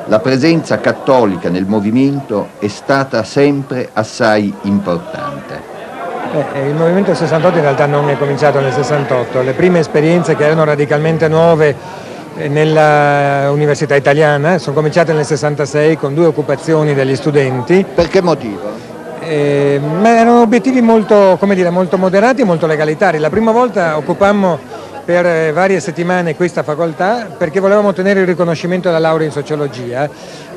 la presenza cattolica nel movimento è stata sempre assai importante. Il movimento 68 in realtà non è cominciato nel 68, le prime esperienze che erano radicalmente nuove nella università italiana sono cominciate nel 66 con 2 occupazioni degli studenti. Per che motivo? Ma erano obiettivi molto moderati e molto legalitari. La prima volta occupammo per varie settimane questa facoltà perché volevamo ottenere il riconoscimento della laurea in sociologia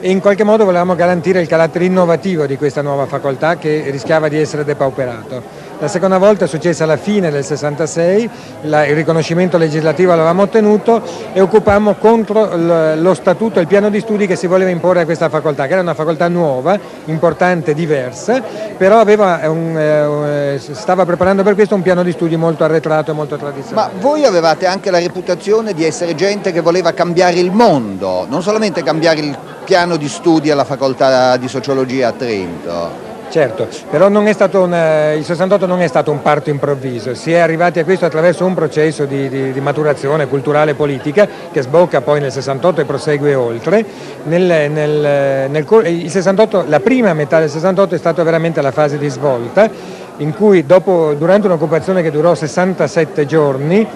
e in qualche modo volevamo garantire il carattere innovativo di questa nuova facoltà che rischiava di essere depauperato. La seconda volta è successa alla fine del 66, il riconoscimento legislativo l'avevamo ottenuto e occupammo contro lo statuto e il piano di studi che si voleva imporre a questa facoltà, che era una facoltà nuova, importante, diversa, però stava preparando per questo un piano di studi molto arretrato e molto tradizionale. Ma voi avevate anche la reputazione di essere gente che voleva cambiare il mondo, non solamente cambiare il piano di studi alla facoltà di sociologia a Trento. Certo, però il 68 non è stato un parto improvviso, si è arrivati a questo attraverso un processo di maturazione culturale e politica che sbocca poi nel 68 e prosegue oltre. Il 68, la prima metà del 68 è stata veramente la fase di svolta in cui durante un'occupazione che durò 67 giorni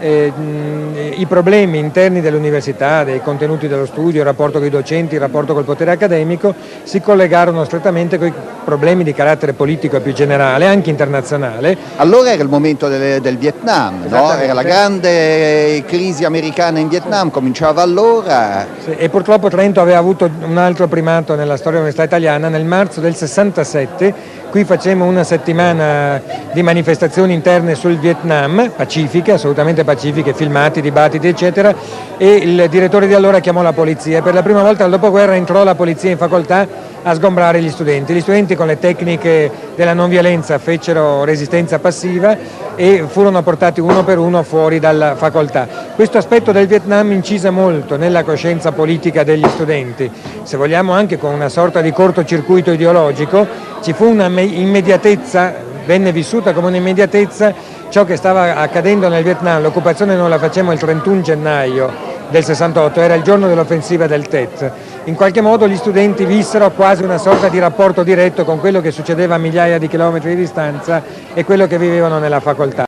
i problemi interni dell'università, dei contenuti dello studio, il rapporto con i docenti, il rapporto col potere accademico si collegarono strettamente con i problemi di carattere politico e più generale, anche internazionale. Allora era il momento del Vietnam, no? Era la grande crisi americana in Vietnam, cominciava allora. Sì, e purtroppo Trento aveva avuto un altro primato nella storia dell'università italiana. Nel marzo del 67 qui facemmo una settimana di manifestazioni interne sul Vietnam, pacifiche, assolutamente pacifiche, filmati, dibattiti eccetera, e il direttore di allora chiamò la polizia. Per la prima volta dal dopoguerra entrò la polizia in facoltà a sgombrare gli studenti. Gli studenti con le tecniche della non violenza fecero resistenza passiva e furono portati uno per uno fuori dalla facoltà. Questo aspetto del Vietnam incise molto nella coscienza politica degli studenti, se vogliamo anche con una sorta di cortocircuito ideologico. Ci fu una immediatezza, venne vissuta come un'immediatezza ciò che stava accadendo nel Vietnam. L'occupazione non la facemmo il 31 gennaio del 68, era il giorno dell'offensiva del Tet. In qualche modo gli studenti vissero quasi una sorta di rapporto diretto con quello che succedeva a migliaia di chilometri di distanza e quello che vivevano nella facoltà.